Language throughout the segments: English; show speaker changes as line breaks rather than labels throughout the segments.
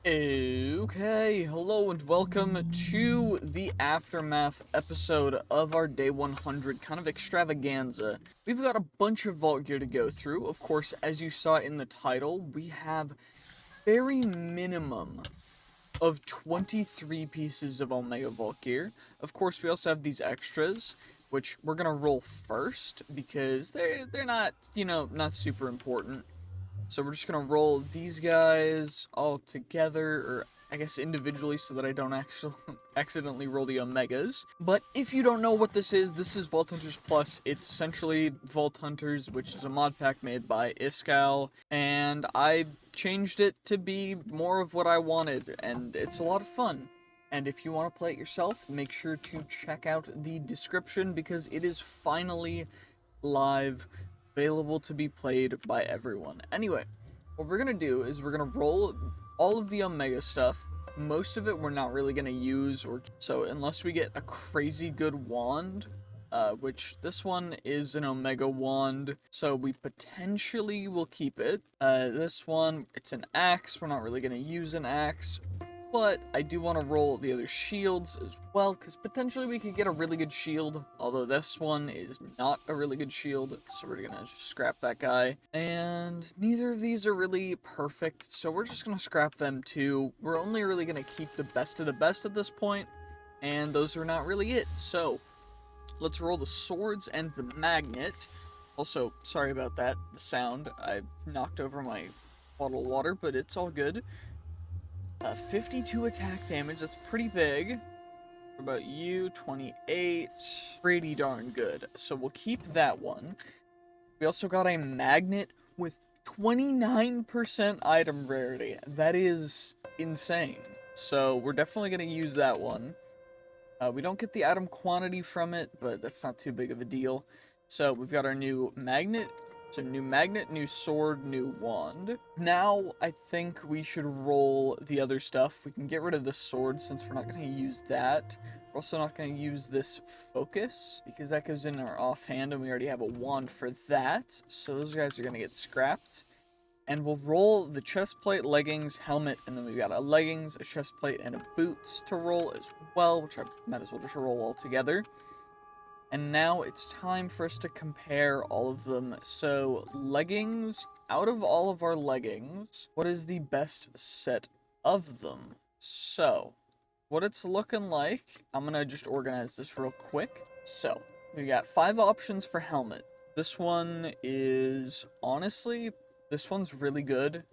Okay, hello and welcome to the aftermath episode of our day 100 kind of extravaganza. We've got a bunch of vault gear to go through. Of course, as you saw in the title, we have very minimum of 23 pieces of Omega Vault gear. Of course, we also have these extras, which we're gonna roll first because they're not, not super important. So we're just gonna roll these guys all together, or I guess individually, so that I don't actually accidentally roll the Omegas. But if you don't know what this is Vault Hunters Plus. It's essentially Vault Hunters, which is a mod pack made by Iskal, and I changed it to be more of what I wanted, and it's a lot of fun. And if you want to play it yourself, make sure to check out the description because it is finally live, available to be played by everyone. Anyway, what we're gonna do is we're gonna roll all of the Omega stuff. Most of it we're not really gonna use, or so unless we get a crazy good wand, which this one is an Omega wand, so we potentially will keep it. This one, it's an axe. We're not really gonna use an axe. But I do want to roll the other shields as well, because potentially we could get a really good shield, although this one is not a really good shield, so we're going to just scrap that guy. And neither of these are really perfect, so we're just going to scrap them too. We're only really going to keep the best of the best at this point, and those are not really it. So let's roll the swords and the magnet. Also, sorry about that, the sound. I knocked over my bottle of water, but it's all good. 52 attack damage, that's pretty big. What about you? 28. Pretty darn good. So we'll keep that one. We also got a magnet with 29% item rarity. That is insane. So we're definitely going to use that one. We don't get the item quantity from it, but that's not too big of a deal. So we've got our new magnet. So new magnet, new sword, new wand. Now, I think we should roll the other stuff. We can get rid of the sword since we're not going to use that. We're also not going to use this focus because that goes in our offhand and we already have a wand for that. So those guys are going to get scrapped. And we'll roll the chest plate, leggings, helmet, and then we've got a leggings, a chest plate, and a boots to roll as well, which I might as well just roll all together. And now it's time for us to compare all of them. So, leggings, out of all of our leggings, what is the best set of them? So, what it's looking like, I'm gonna just organize this real quick. So, we got 5 options for helmet. This one is, honestly, this one's really good.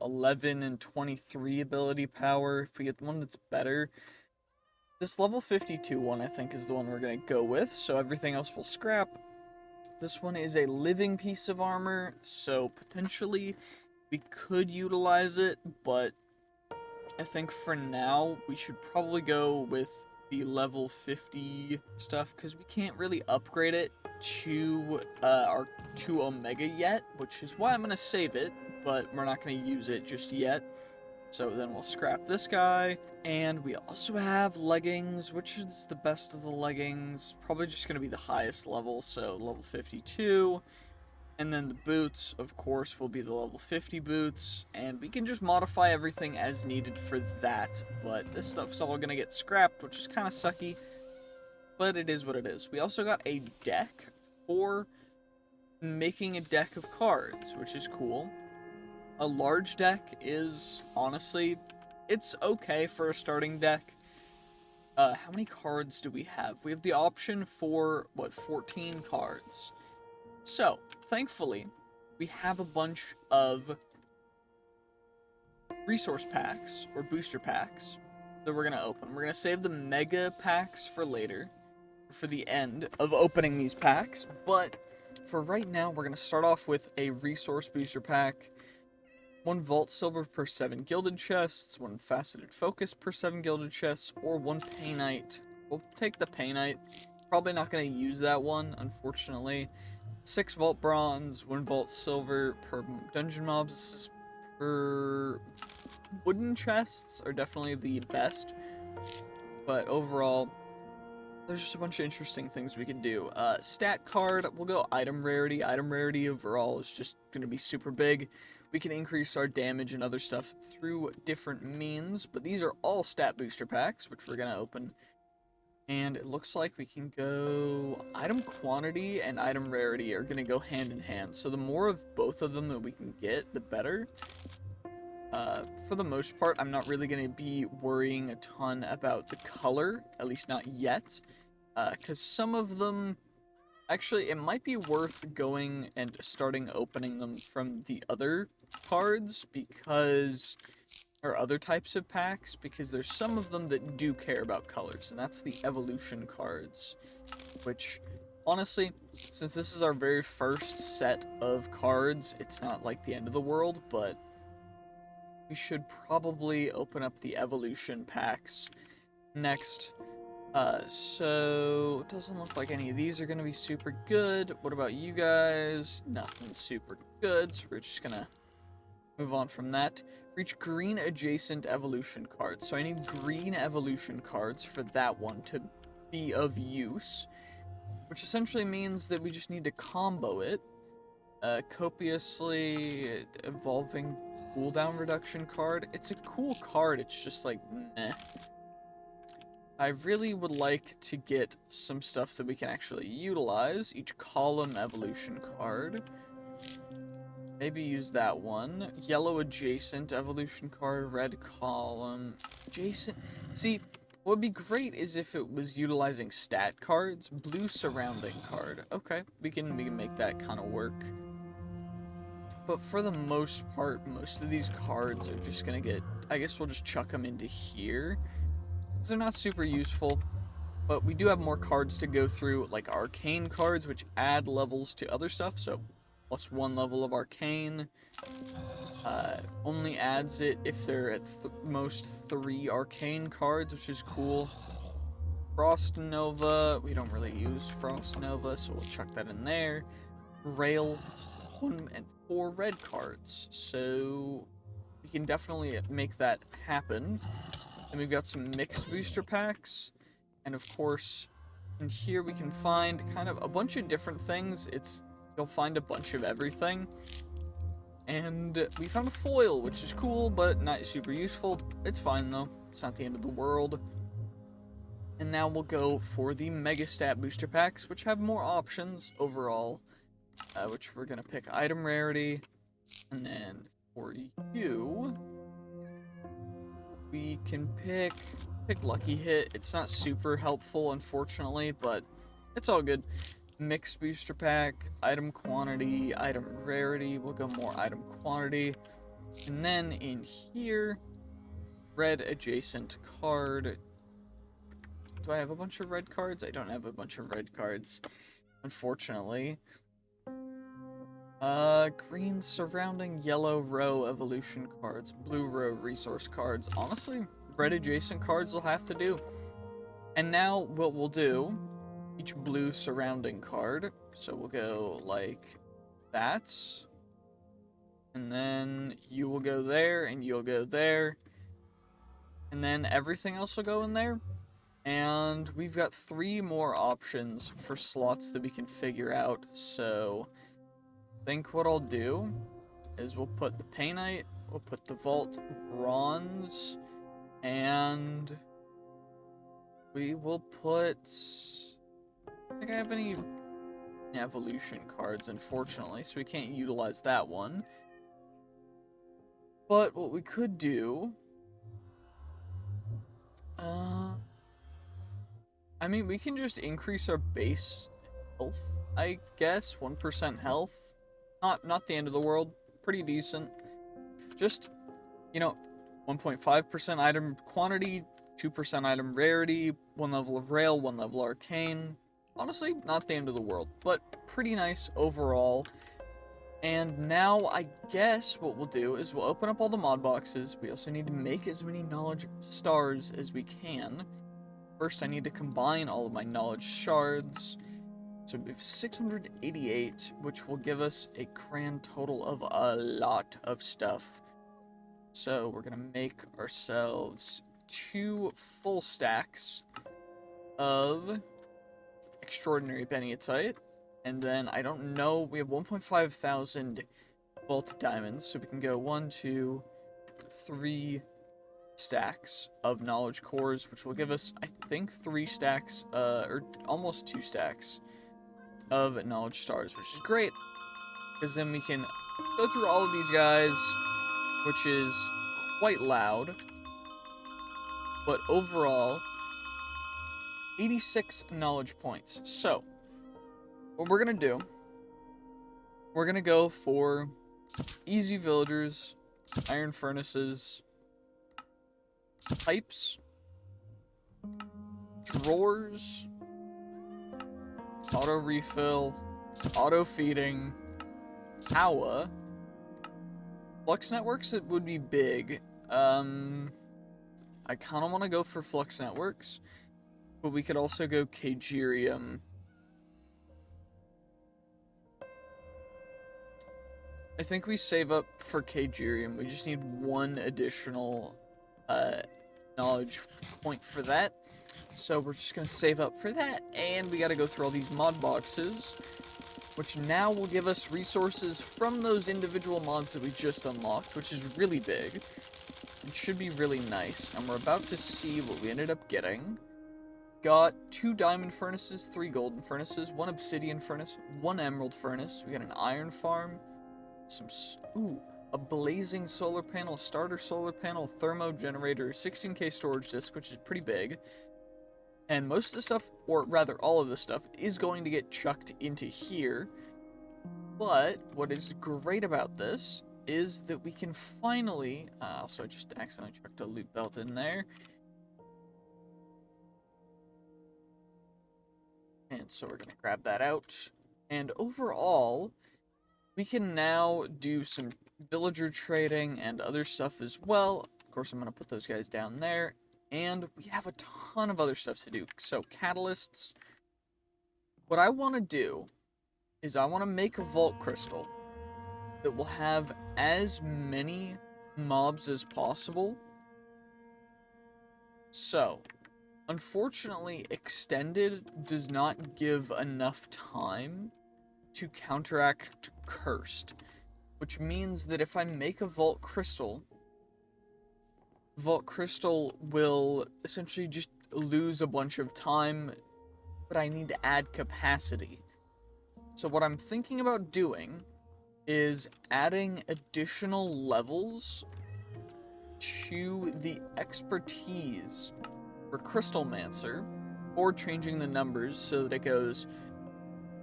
11 and 23 ability power. If we get one that's better, this level 52 one, I think, is the one we're going to go with, so everything else will scrap. This one is a living piece of armor, so potentially we could utilize it, but I think for now we should probably go with the level 50 stuff, because we can't really upgrade it to our 2 Omega yet, which is why I'm going to save it, but we're not going to use it just yet. So then we'll scrap this guy, and we also have leggings, which is the best of the leggings, probably just going to be the highest level, so level 52, and then the boots, of course, will be the level 50 boots, and we can just modify everything as needed for that, but this stuff's all going to get scrapped, which is kind of sucky, but it is what it is. We also got a deck for making a deck of cards, which is cool. A large deck is, honestly, it's okay for a starting deck. How many cards do we have? We have the option for, 14 cards. So, thankfully, we have a bunch of resource packs, or booster packs, that we're going to open. We're going to save the mega packs for later, for the end of opening these packs, but for right now, we're going to start off with a resource booster pack. 1 vault silver per 7 gilded chests, 1 faceted focus per 7 gilded chests, or 1 painite. We'll take the painite. Probably not going to use that one, unfortunately. 6 vault bronze, 1 vault silver per dungeon mobs. Per wooden chests are definitely the best, but overall, there's just a bunch of interesting things we can do. Stat card, we'll go item rarity. Item rarity overall is just going to be super big. We can increase our damage and other stuff through different means, but these are all stat booster packs, which we're gonna open. And it looks like we can go... Item quantity and item rarity are gonna go hand in hand, so the more of both of them that we can get, the better. For the most part, I'm not really gonna be worrying a ton about the color, at least not yet, because some of them... Actually, it might be worth going and starting opening them from the other cards, because... or other types of packs, because there's some of them that do care about colors, and that's the evolution cards, which, honestly, since this is our very first set of cards, it's not like the end of the world, but we should probably open up the evolution packs next. So, it doesn't look like any of these are going to be super good. What about you guys? Nothing super good, so we're just going to move on from that. For each green adjacent evolution card. So I need green evolution cards for that one to be of use. Which essentially means that we just need to combo it. Copiously evolving cooldown reduction card. It's a cool card, it's just like, meh. I really would like to get some stuff that we can actually utilize. Each column evolution card. Maybe use that one. Yellow adjacent evolution card, red column, adjacent. See, what would be great is if it was utilizing stat cards. Blue surrounding card. Okay, we can make that kind of work. But for the most part, most of these cards are just gonna get... I guess we'll just chuck them into here. They're not super useful, but we do have more cards to go through, like arcane cards, which add levels to other stuff, so plus 1 level of arcane. Only adds it if they're at most 3 arcane cards, which is cool. Frost Nova, we don't really use Frost Nova, so we'll chuck that in there. Rail, 1 and 4 red cards, so we can definitely make that happen. And we've got some mixed booster packs, and of course, in here we can find kind of a bunch of different things. You'll find a bunch of everything. And we found a foil, which is cool, but not super useful. It's fine though, it's not the end of the world. And now we'll go for the Mega Stat booster packs, which have more options overall, which we're gonna pick item rarity, and then for you, we can pick Lucky Hit. It's not super helpful, unfortunately, but it's all good. Mixed booster pack, item quantity, item rarity. We'll go more item quantity. And then in here, red adjacent card. Do I have a bunch of red cards? I don't have a bunch of red cards, unfortunately. Green surrounding yellow row evolution cards, blue row resource cards. Honestly, red adjacent cards will have to do. And now what we'll do, each blue surrounding card, so we'll go like that. And then you will go there, and you'll go there. And then everything else will go in there. And we've got 3 more options for slots that we can figure out, so... I think what I'll do is we'll put the Painite, we'll put the Vault Bronze, and we will put... I don't think I have any evolution cards, unfortunately, so we can't utilize that one. But what we could do... I mean, we can just increase our base health, I guess, 1% health. Not the end of the world, pretty decent. Just, you know, 1.5% item quantity, 2% item rarity, 1 level of rail, 1 level arcane. Honestly, not the end of the world, but pretty nice overall. And now I guess what we'll do is we'll open up all the mod boxes. We also need to make as many knowledge stars as we can. First, I need to combine all of my knowledge shards. So we have 688, which will give us a grand total of a lot of stuff. So we're going to make ourselves 2 full stacks of extraordinary Bennettite. And then, I don't know, we have 1.5 thousand vault diamonds. So we can go 1, 2, 3 stacks of knowledge cores, which will give us, I think, 3 stacks, or almost 2 stacks of knowledge stars, which is great, because then we can go through all of these guys, which is quite loud, but overall, 86 knowledge points. So, what we're gonna do, we're gonna go for easy villagers, iron furnaces, pipes, drawers, auto refill, auto feeding, power, flux networks. It would be big. I kind of want to go for flux networks, but we could also go Kagerium. I think we save up for Kagerium. We just need 1 additional knowledge point for that. So we're just going to save up for that. And we got to go through all these mod boxes, which now will give us resources from those individual mods that we just unlocked, which is really big. It should be really nice. And we're about to see what we ended up getting. Got 2 diamond furnaces, 3 golden furnaces, 1 obsidian furnace, 1 emerald furnace. We got an iron farm. A blazing solar panel, starter solar panel, thermo generator, 16K storage disk, which is pretty big. And most of the stuff, or rather all of the stuff, is going to get chucked into here. But what is great about this is that we can finally, also I just accidentally chucked a loot belt in there. And so we're gonna grab that out. And overall, we can now do some villager trading and other stuff as well. Of course, I'm going to put those guys down there. And we have a ton of other stuff to do. So, catalysts. What I want to do is I want to make a vault crystal that will have as many mobs as possible. So, unfortunately, Extended does not give enough time to counteract Cursed, which means that if I make a Vault Crystal will essentially just lose a bunch of time, but I need to add capacity. So what I'm thinking about doing is adding additional levels to the expertise for Crystalmancer, or changing the numbers so that it goes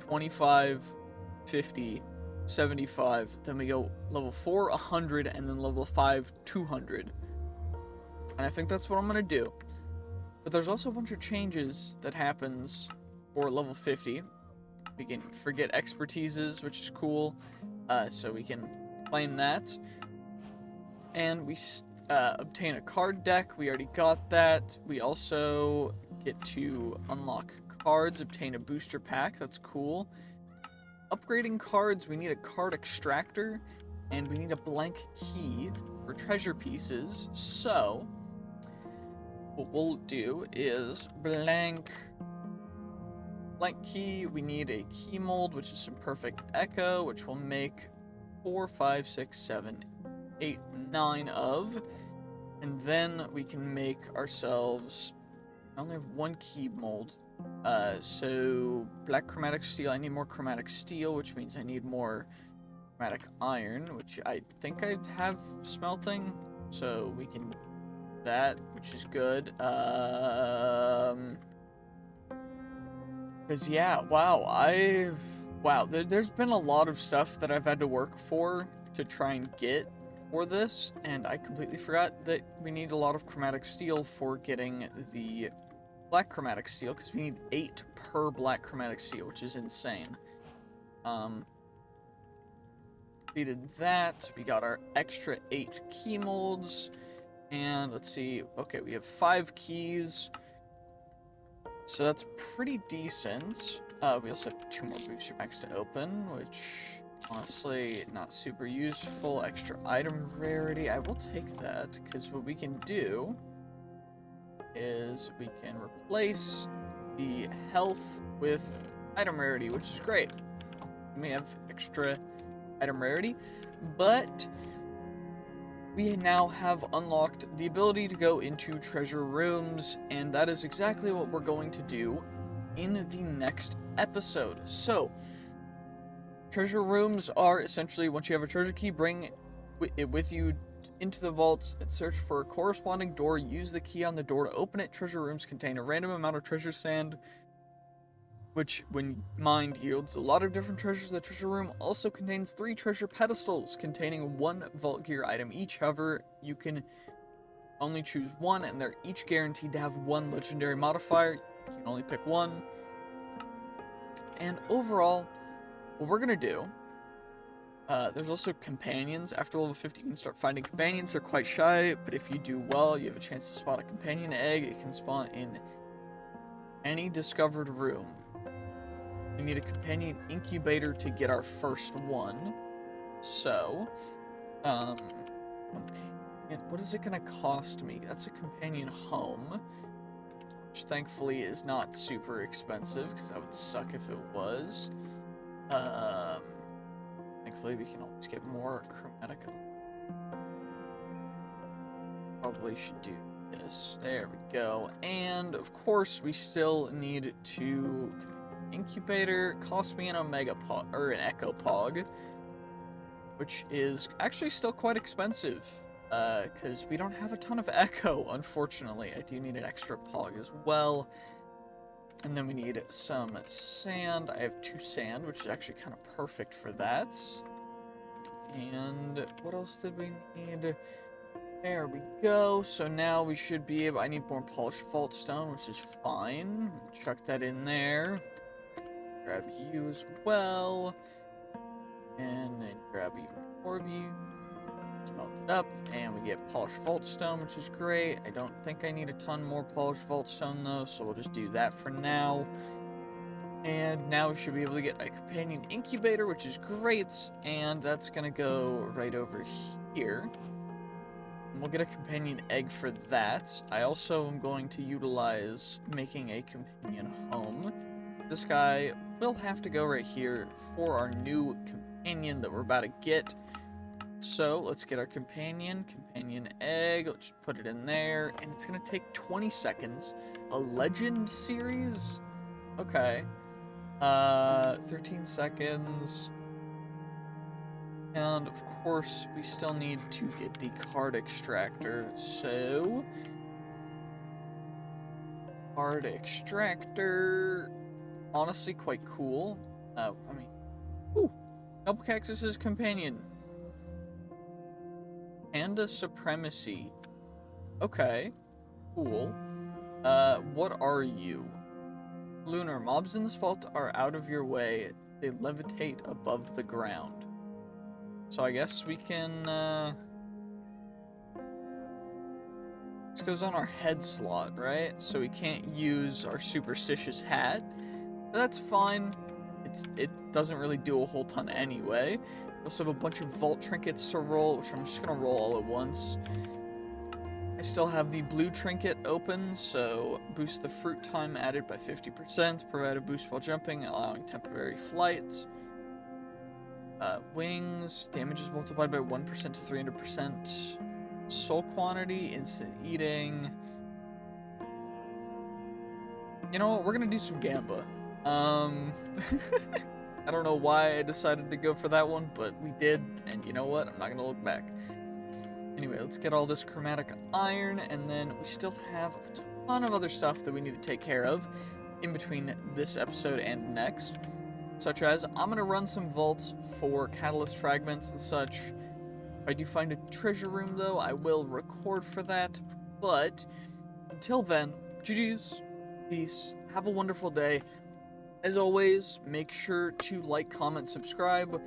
25, 50, 75, then we go level 4, 100, and then level 5, 200. And I think that's what I'm going to do. But there's also a bunch of changes that happens for level 50. We can forget expertises, which is cool, so we can claim that. And we obtain a card deck. We already got that. We also get to unlock cards, obtain a booster pack. That's cool. Upgrading cards, we need a card extractor, and we need a blank key for treasure pieces. So, what we'll do is blank key. We need a key mold, which is some perfect echo, which will make 4, 5, 6, 7, 8, 9 of. And then we can make ourselves, I only have 1 key mold. So black chromatic steel, I need more chromatic steel, which means I need more chromatic iron, which I think I have smelting, so we can do that, which is good. Cause yeah, there's been a lot of stuff that I've had to work for to try and get for this, and I completely forgot that we need a lot of chromatic steel for getting the black chromatic steel, because we need 8 per black chromatic steel, which is insane. We did that. We got our extra 8 key molds, and let's see. Okay, we have 5 keys, so that's pretty decent. We also have 2 more booster packs to open, which honestly not super useful. Extra item rarity. I will take that, because what we can do is we can replace the health with item rarity, which is great. And we have extra item rarity, but we now have unlocked the ability to go into treasure rooms, and that is exactly what we're going to do in the next episode. So, treasure rooms are essentially, once you have a treasure key, bring it with you into the vaults and search for a corresponding door. Use the key on the door to open it. Treasure rooms contain a random amount of treasure sand, which, when mined, yields a lot of different treasures. The treasure room also contains 3 treasure pedestals containing 1 vault gear item each. However, you can only choose 1, and they're each guaranteed to have 1 legendary modifier. You can only pick 1. And overall, what we're gonna do, there's also companions. After level 50, you can start finding companions. They're quite shy, but if you do well, you have a chance to spot a companion egg. It can spawn in any discovered room. We need a companion incubator to get our first one. So, what is it gonna cost me? That's a companion home, which thankfully is not super expensive, because that would suck if it was. Thankfully we can always get more chromatica. Probably should do this. There we go. And of course we still need to incubator. Cost me an omega pog, or an echo pog, which is actually still quite expensive, because we don't have a ton of echo, unfortunately. I do need an extra pog as well. And then we need some sand. I have 2 sand, which is actually kind of perfect for that. And what else did we need? There we go. So now we should be able... I need more polished vault stone, which is fine. Chuck that in there. Grab you as well. And then grab even more of you. Smelt it up, and we get polished vault stone, which is great. I don't think I need a ton more polished vault stone though, so we'll just do that for now. And now we should be able to get a companion incubator, which is great, and that's gonna go right over here. And we'll get a companion egg for that. I also am going to utilize making a companion home. This guy will have to go right here for our new companion that we're about to get. So let's get our companion egg. Let's put it in there, and it's gonna take 20 seconds. A legend series? Okay. 13 seconds. And of course, we still need to get the card extractor. So, card extractor, honestly quite cool. Ooh, Noble Cactus's companion. Panda Supremacy. Okay, cool. What are you? Lunar. Mobs in this vault are out of your way. They levitate above the ground. So I guess we can, this goes on our head slot, right? So we can't use our superstitious hat. But that's fine. It doesn't really do a whole ton anyway. We also have a bunch of vault trinkets to roll, which I'm just gonna roll all at once. I still have the blue trinket open, so boost the fruit time added by 50%, provide a boost while jumping, allowing temporary flight. Wings, damage is multiplied by 1% to 300%. Soul quantity, instant eating. You know what, we're gonna do some Gamba. I don't know why I decided to go for that one, but we did, and you know what, I'm not gonna look back. Anyway, let's get all this chromatic iron, and then we still have a ton of other stuff that we need to take care of in between this episode and next. Such as, I'm going to run some vaults for catalyst fragments and such. If I do find a treasure room, though, I will record for that. But, until then, GG's, peace, have a wonderful day. As always, make sure to like, comment, subscribe.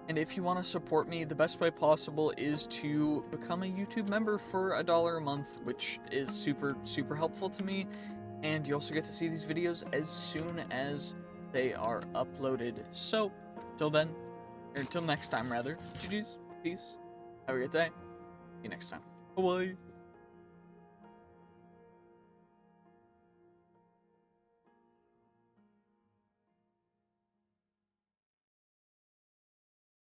And if you want to support me, the best way possible is to become a YouTube member for $1 a month, which is super, super helpful to me. And you also get to see these videos as soon as they are uploaded. So, until then, or until next time rather, GG's, peace, have a great day, see you next time, bye-bye.